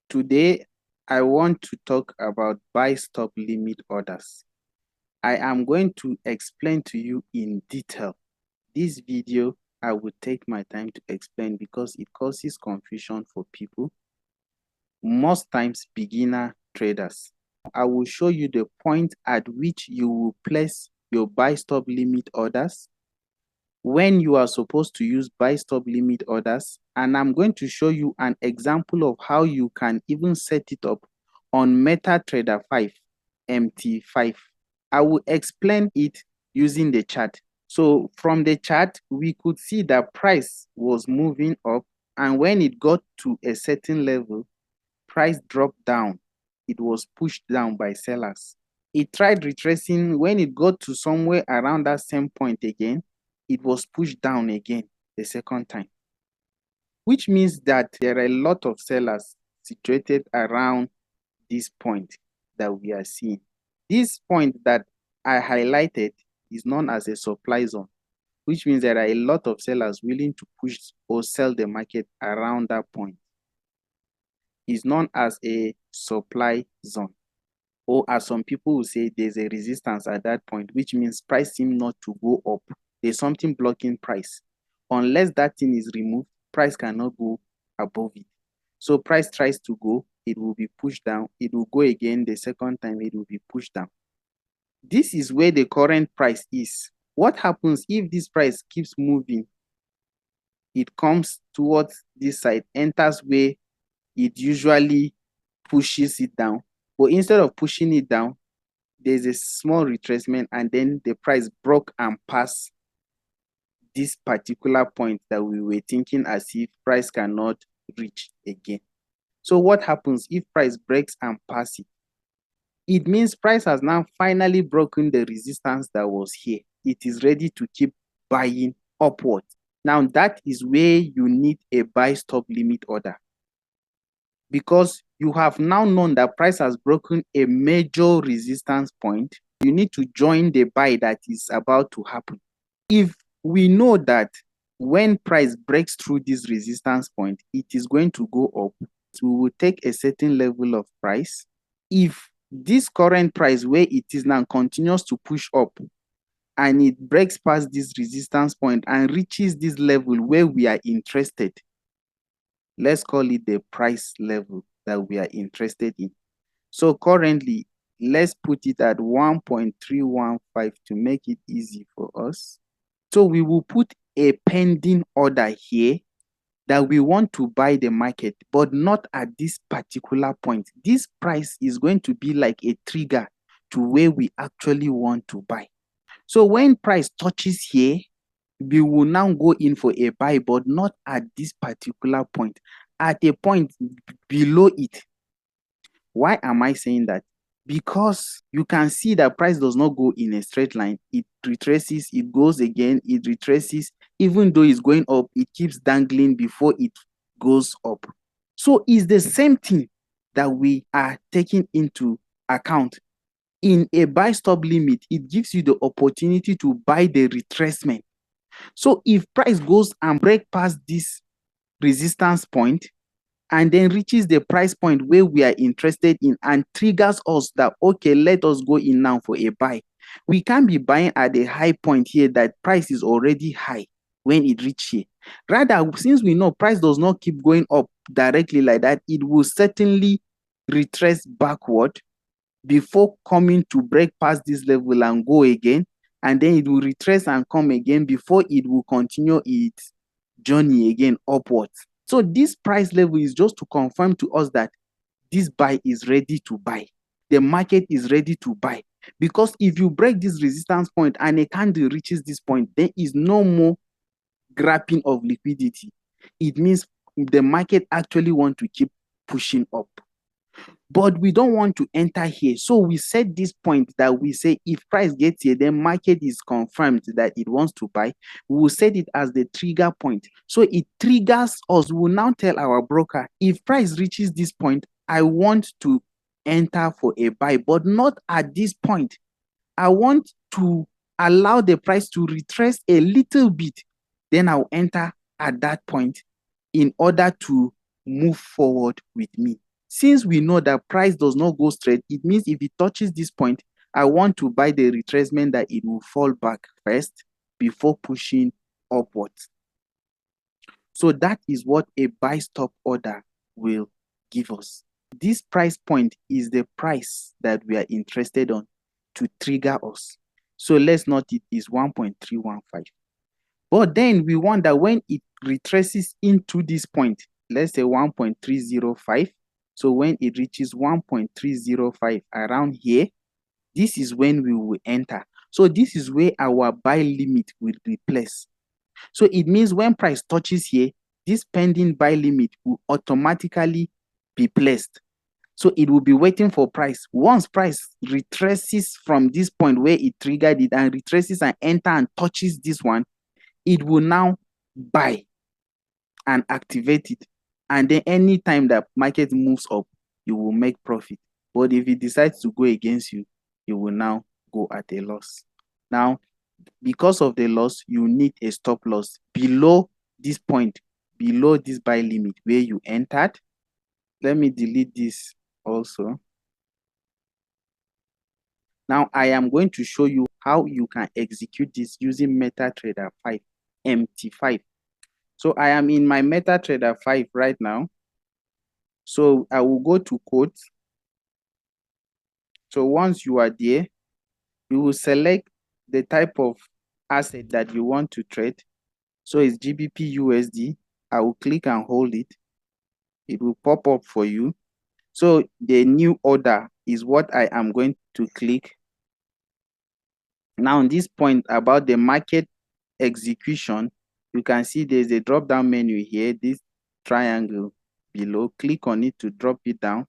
Today, I want to talk about buy stop limit orders. I am going to explain to you in detail. This video, I will take my time to explain because it causes confusion for people, most times beginner traders. I will show you the point at which you will place your buy stop limit orders, when you are supposed to use buy stop limit orders, and I'm going to show you an example of how you can even set it up on MetaTrader 5, MT5. I will explain it using the chart. So from the chart, we could see that price was moving up, and when it got to a certain level, price dropped down. It was pushed down by sellers. It tried retracing. When it got to somewhere around that same point again, it was pushed down again the second time, which means that there are a lot of sellers situated around this point that we are seeing. This point that I highlighted is known as a supply zone, which means there are a lot of sellers willing to push or sell the market around that point. It's known as a supply zone, or as some people will say, there's a resistance at that point, which means price seems not to go up. There's something blocking price. Unless that thing is removed, price cannot go above it. So price tries to go, it will be pushed down. It will go again the second time, it will be pushed down. This is where the current price is. What happens if this price keeps moving? It comes towards this side, enters where it usually pushes it down. But instead of pushing it down, there's a small retracement, and then the price broke and passed this particular point that we were thinking as if price cannot reach again. So what happens if price breaks and passes it? It means price has now finally broken the resistance that was here. It is ready to keep buying upward. Now that is where you need a buy stop limit order, because you have now known that price has broken a major resistance point. You need to join the buy that is about to happen. If we know that when price breaks through this resistance point, it is going to go up, we will take a certain level of price. If this current price where it is now continues to push up and it breaks past this resistance point and reaches this level where we are interested, let's call it the price level that we are interested in. So currently, let's put it at 1.315 to make it easy for us. So we will put a pending order here that we want to buy the market, but not at this particular point. This price is going to be like a trigger to where we actually want to buy. So when price touches here, we will now go in for a buy, but not at this particular point, at a point below it. Why am I saying that? Because you can see that price does not go in a straight line. It retraces, it goes again, it retraces. Even though it's going up, it keeps dangling before it goes up. So it's the same thing that we are taking into account. In a buy stop limit, it gives you the opportunity to buy the retracement. So if price goes and break past this resistance point and then reaches the price point where we are interested in and triggers us that, okay, let us go in now for a buy, we can't be buying at a high point here that price is already high when it reaches here. Rather, since we know price does not keep going up directly like that, it will certainly retrace backward before coming to break past this level and go again, and then it will retrace and come again before it will continue its journey again upwards. So this price level is just to confirm to us that this buy is ready to buy. The market is ready to buy. Because if you break this resistance point and a candle reaches this point, there is no more grabbing of liquidity. It means the market actually wants to keep pushing up. But we don't want to enter here. So we set this point that we say if price gets here, then market is confirmed that it wants to buy. We will set it as the trigger point. So it triggers us. We will now tell our broker, if price reaches this point, I want to enter for a buy, but not at this point. I want to allow the price to retrace a little bit. Then I'll enter at that point in order to move forward with me. Since we know that price does not go straight, it means if it touches this point, I want to buy the retracement that it will fall back first before pushing upwards. So that is what a buy stop order will give us. This price point is the price that we are interested on to trigger us. So let's note it is 1.315. But then we want that when it retraces into this point, let's say 1.305. So when it reaches 1.305 around here, this is when we will enter. So this is where our buy limit will be placed. So it means when price touches here, this pending buy limit will automatically be placed. So it will be waiting for price. Once price retraces from this point where it triggered it and retraces and enter and touches this one, it will now buy and activate it. And then anytime that market moves up, you will make profit. But if it decides to go against you, you will now go at a loss. Now, because of the loss, you need a stop loss below this point, below this buy limit where you entered. Let me delete this also. Now I am going to show you how you can execute this using MetaTrader 5, MT5. So I am in my MetaTrader 5 right now. So I will go to quotes. So once you are there, you will select the type of asset that you want to trade. So it's GBP USD. I will click and hold it. It will pop up for you. So the new order is what I am going to click. Now on this point about the market execution, you can see there's a drop down menu here, this triangle below. Click on it to drop it down.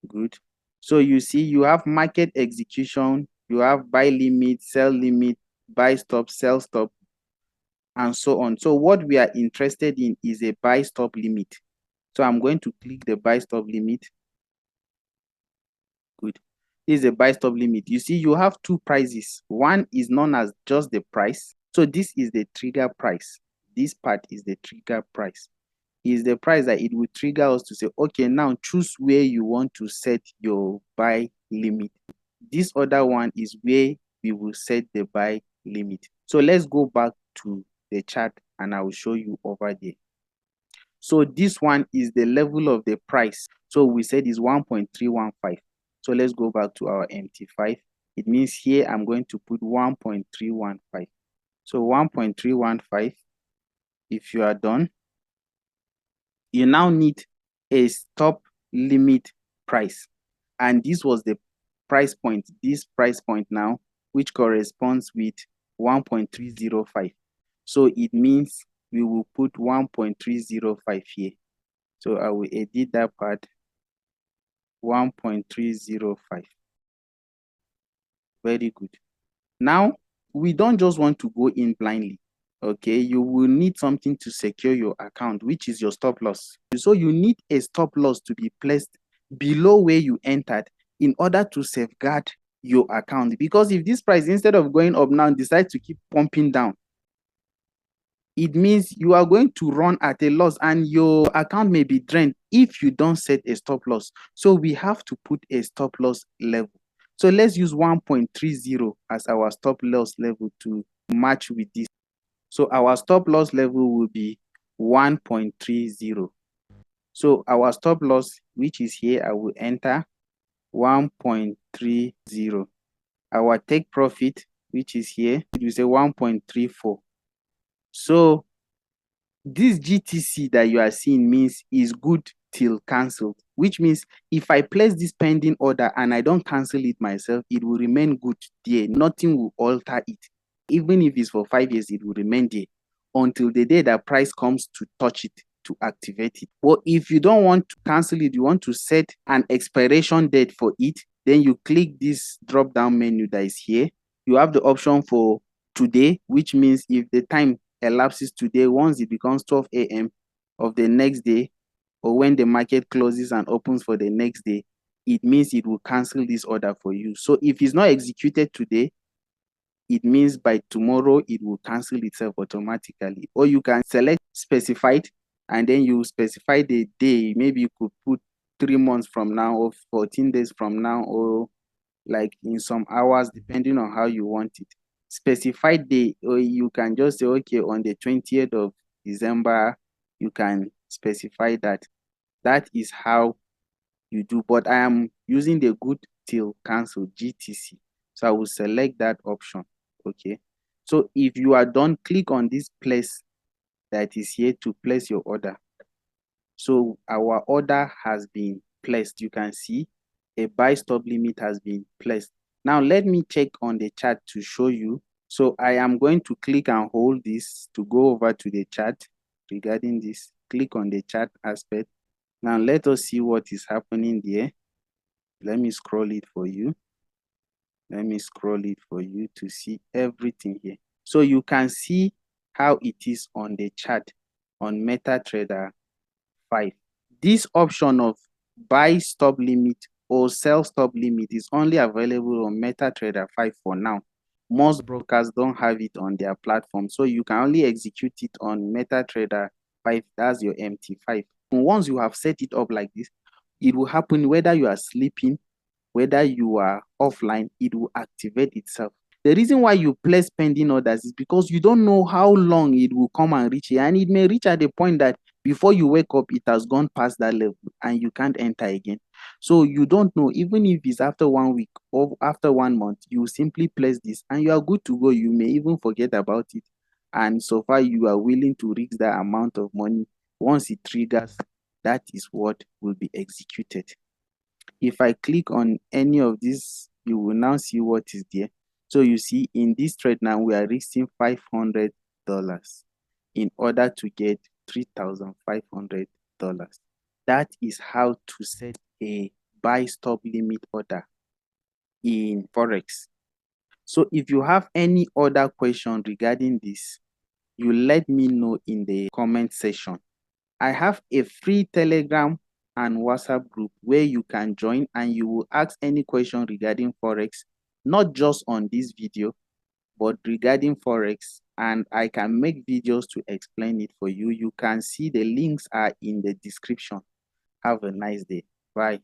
Good. So you see you have market execution, you have buy limit, sell limit, buy stop, sell stop, and so on. So what we are interested in is a buy stop limit. So I'm going to click the buy stop limit. Good. This is a buy stop limit. You see, you have two prices. One is known as just the price. So this is the trigger price. This part is the trigger price. Is the price that it will trigger us to say, okay, now choose where you want to set your buy limit. This other one is where we will set the buy limit. So let's go back to the chart and I will show you over there. So this one is the level of the price. So we said is 1.315. So let's go back to our MT5. It means here I'm going to put 1.315. So 1.315. If you are done, you now need a stop limit price. And this was the price point, this price point now, which corresponds with 1.305. So it means we will put 1.305 here. So I will edit that part, 1.305. Very good. Now, we don't just want to go in blindly. Okay, you will need something to secure your account, which is your stop loss. So you need a stop loss to be placed below where you entered in order to safeguard your account. Because if this price, instead of going up now, decides to keep pumping down, it means you are going to run at a loss and your account may be drained if you don't set a stop loss. So we have to put a stop loss level. So let's use 1.30 as our stop loss level to match with this. So our stop loss level will be 1.30. So our stop loss, which is here, I will enter 1.30. Our take profit, which is here, it will say 1.34. So this GTC that you are seeing means is good till cancelled, which means if I place this pending order and I don't cancel it myself, it will remain good there. Nothing will alter it. Even if it's for 5 years, it will remain there until the day that price comes to touch it, to activate it. But if you don't want to cancel it, you want to set an expiration date for it, then you click this drop down menu that is here. You have the option for today, which means if the time elapses today, once it becomes 12 a.m. of the next day, or when the market closes and opens for the next day, it means it will cancel this order for you. So if it's not executed today, it means by tomorrow it will cancel itself automatically. Or you can select specified and then you specify the day. Maybe you could put 3 months from now, or 14 days from now, or like in some hours, depending on how you want it. Specify day, or you can just say, okay, on the 20th of December, you can specify that. That is how you do. But I am using the good till cancel GTC. So I will select that option. Okay. So if you are done, click on this place that is here to place your order. So our order has been placed. You can see a buy stop limit has been placed. Now let me check on the chart to show you. So I am going to click and hold this to go over to the chart regarding this. Click on the chart aspect. Now let us see what is happening there. Let me scroll it for you. Let me scroll it for you to see everything here. So you can see how it is on the chart on MetaTrader 5. This option of buy stop limit or sell stop limit is only available on MetaTrader 5 for now. Most brokers don't have it on their platform, so you can only execute it on MetaTrader 5. That's your MT5. And once you have set it up like this, it will happen whether you are sleeping, whether you are offline, it will activate itself. The reason why you place pending orders is because you don't know how long it will come and reach here, and it may reach at the point that before you wake up, it has gone past that level and you can't enter again. So you don't know, even if it's after 1 week or after 1 month, you simply place this and you are good to go. You may even forget about it. And so far, you are willing to risk that amount of money. Once it triggers, that is what will be executed. If I click on any of these, you will now see what is there. So you see in this trade now, we are risking $500 in order to get $3,500. That is how to set a buy stop limit order in Forex. So if you have any other question regarding this, you let me know in the comment section. I have a free Telegram and WhatsApp group where you can join and you will ask any question regarding Forex, not just on this video, but regarding Forex, and I can make videos to explain it for you. You can see the links are in the description. Have a nice day. Bye.